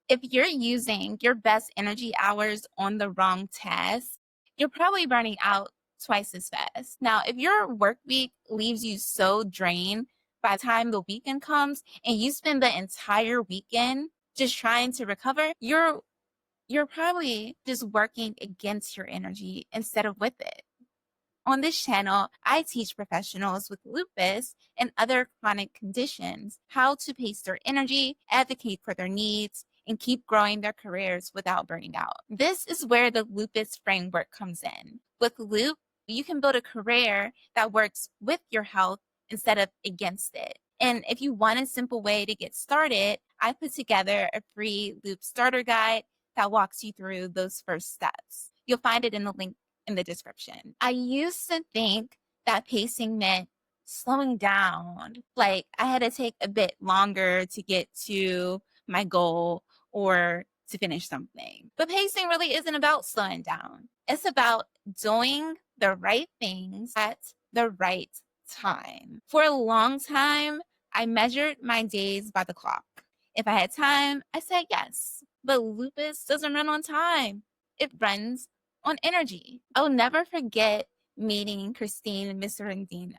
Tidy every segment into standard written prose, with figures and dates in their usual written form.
If you're using your best energy hours on the wrong task, you're probably burning out twice as fast. Now, if your work week leaves you so drained by the time the weekend comes and you spend the entire weekend just trying to recover, you're probably just working against your energy instead of with it. On this channel, I teach professionals with lupus and other chronic conditions how to pace their energy, advocate for their needs, and keep growing their careers without burning out. This is where the lupus framework comes in. With LUPE, you can build a career that works with your health instead of against it. And if you want a simple way to get started, I put together a free LUPE starter guide that walks you through those first steps. You'll find it in the link in the description. I used to think that pacing meant slowing down. Like I had to take a bit longer to get to my goal or to finish something. But pacing really isn't about slowing down. It's about doing the right things at the right time. For a long time, I measured my days by the clock. If I had time, I said yes. But lupus doesn't run on time. It runs on energy. I'll never forget meeting Christine Miserandino,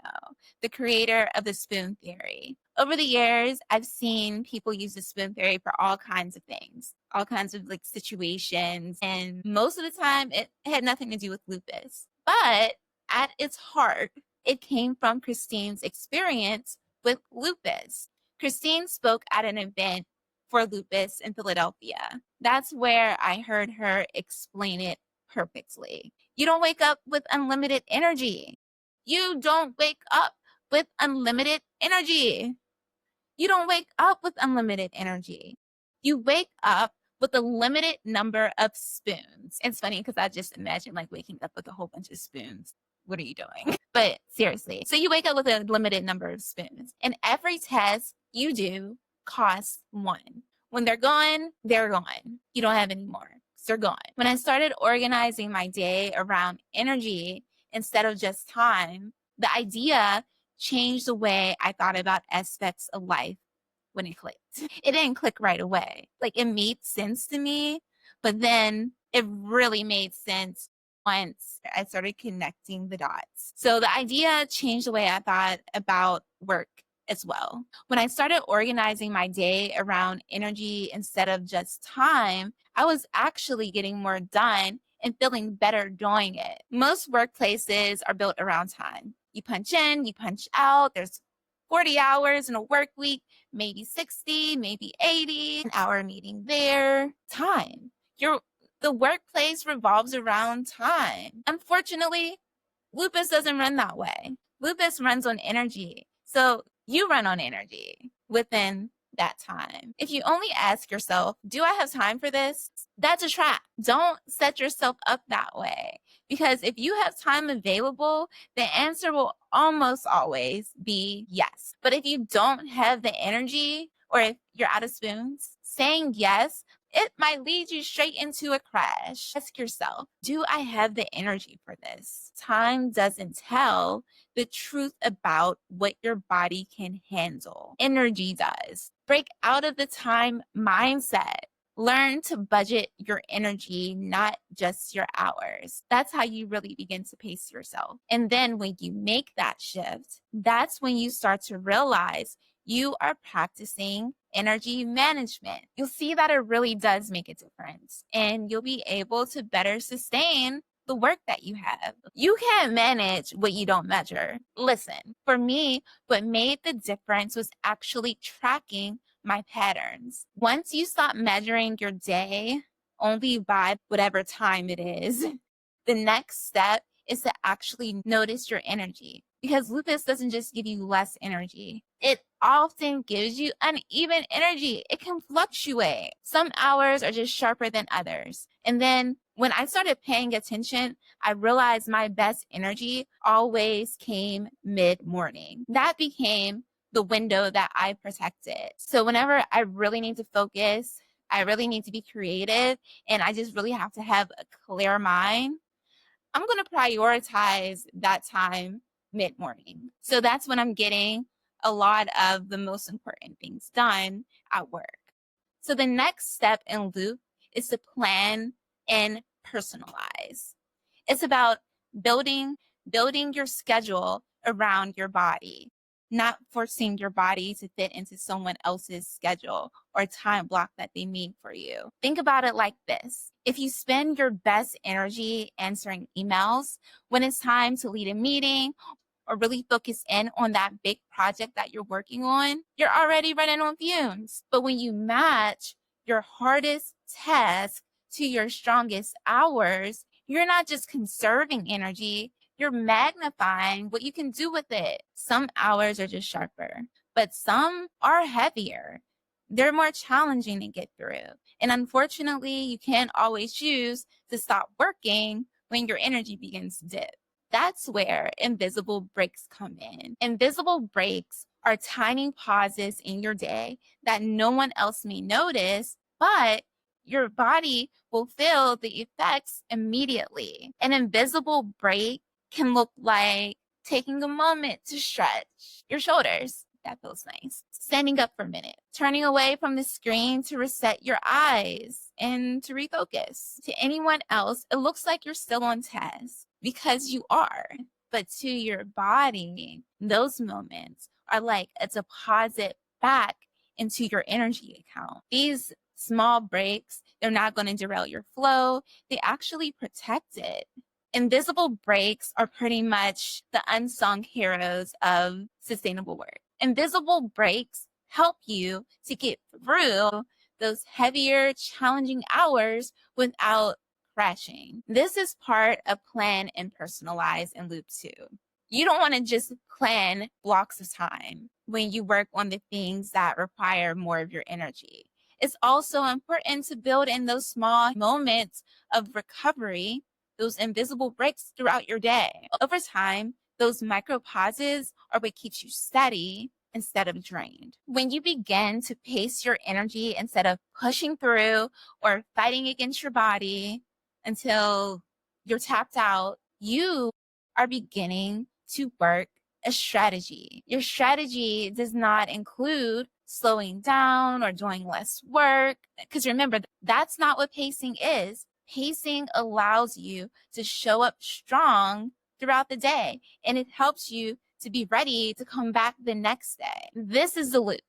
the creator of the spoon theory. Over the years, I've seen people use the spoon theory for all kinds of things, all kinds of like situations. And most of the time it had nothing to do with lupus. But at its heart, it came from Christine's experience with lupus. Christine spoke at an event for lupus in Philadelphia. That's where I heard her explain it perfectly. You don't wake up with unlimited energy. You don't wake up with unlimited energy. You don't wake up with unlimited energy. You wake up with a limited number of spoons. It's funny because I just imagine like waking up with a whole bunch of spoons. What are you doing? But seriously, so you wake up with a limited number of spoons, and every test you do costs one. When they're gone, they're gone. You don't have any more. They're gone. When I started organizing my day around energy instead of just time, the idea changed the way I thought about aspects of life when it clicked. It didn't click right away. Like it made sense to me, but then it really made sense once I started connecting the dots. So the idea changed the way I thought about work as well. When I started organizing my day around energy instead of just time, I was actually getting more done and feeling better doing it. Most workplaces are built around time. You punch in, you punch out. There's 40 hours in a work week, maybe 60, maybe 80, an hour meeting there. Time. The workplace revolves around time. Unfortunately, lupus doesn't run that way. Lupus runs on energy. So you run on energy within that time. If you only ask yourself, do I have time for this? That's a trap. Don't set yourself up that way. Because if you have time available, the answer will almost always be yes. But if you don't have the energy, or if you're out of spoons, saying yes, it might lead you straight into a crash. Ask yourself, do I have the energy for this? Time doesn't tell the truth about what your body can handle. Energy does. Break out of the time mindset. Learn to budget your energy, not just your hours. That's how you really begin to pace yourself. And then when you make that shift, that's when you start to realize you are practicing energy management. You'll see that it really does make a difference, and you'll be able to better sustain the work that you have. You can't manage what you don't measure. Listen, for me, what made the difference was actually tracking my patterns. Once you stop measuring your day only by whatever time it is, the next step is to actually notice your energy, because lupus doesn't just give you less energy. It often gives you uneven energy. It can fluctuate. Some hours are just sharper than others. And then when I started paying attention, I realized my best energy always came mid-morning. That became the window that I protected. So whenever I really need to focus, I really need to be creative, and I just really have to have a clear mind, I'm going to prioritize that time mid-morning. So that's when I'm getting a lot of the most important things done at work. So the next step in LUPE is to plan and personalize. It's about building your schedule around your body, not forcing your body to fit into someone else's schedule or time block that they made for you. Think about it like this. If you spend your best energy answering emails when it's time to lead a meeting or really focus in on that big project that you're working on, you're already running on fumes. But when you match your hardest task to your strongest hours, you're not just conserving energy, you're magnifying what you can do with it. Some hours are just sharper, but some are heavier. They're more challenging to get through. And unfortunately, you can't always choose to stop working when your energy begins to dip. That's where invisible breaks come in. Invisible breaks are tiny pauses in your day that no one else may notice, but your body will feel the effects immediately. An invisible break can look like taking a moment to stretch your shoulders. That feels nice. Standing up for a minute, turning away from the screen to reset your eyes and to refocus. To anyone else, it looks like you're still on task because you are. But to your body, those moments are like a deposit back into your energy account. These small breaks, they're not going to derail your flow. They actually protect it. Invisible breaks are pretty much the unsung heroes of sustainable work. Invisible breaks help you to get through those heavier, challenging hours without crashing. This is part of plan and personalize in LUPE 2. You don't want to just plan blocks of time when you work on the things that require more of your energy. It's also important to build in those small moments of recovery, those invisible breaks throughout your day. Over time, those micro pauses are what keeps you steady instead of drained. When you begin to pace your energy instead of pushing through or fighting against your body until you're tapped out, you are beginning to work a strategy. Your strategy does not include slowing down or doing less work. Because remember, that's not what pacing is. Pacing allows you to show up strong throughout the day, and it helps you to be ready to come back the next day. This is the loop.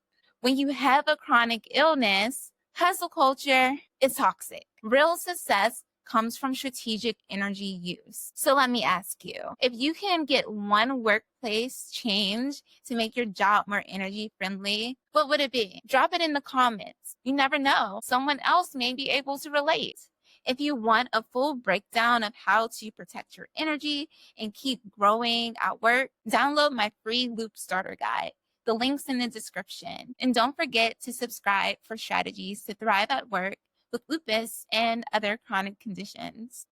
When you have a chronic illness, hustle culture is toxic. Real success comes from strategic energy use. So let me ask you, if you can get one workplace change to make your job more energy friendly, what would it be? Drop it in the comments. You never know. Someone else may be able to relate. If you want a full breakdown of how to protect your energy and keep growing at work, download my free LUPE starter guide. The link's in the description. And don't forget to subscribe for strategies to thrive at work with lupus and other chronic conditions.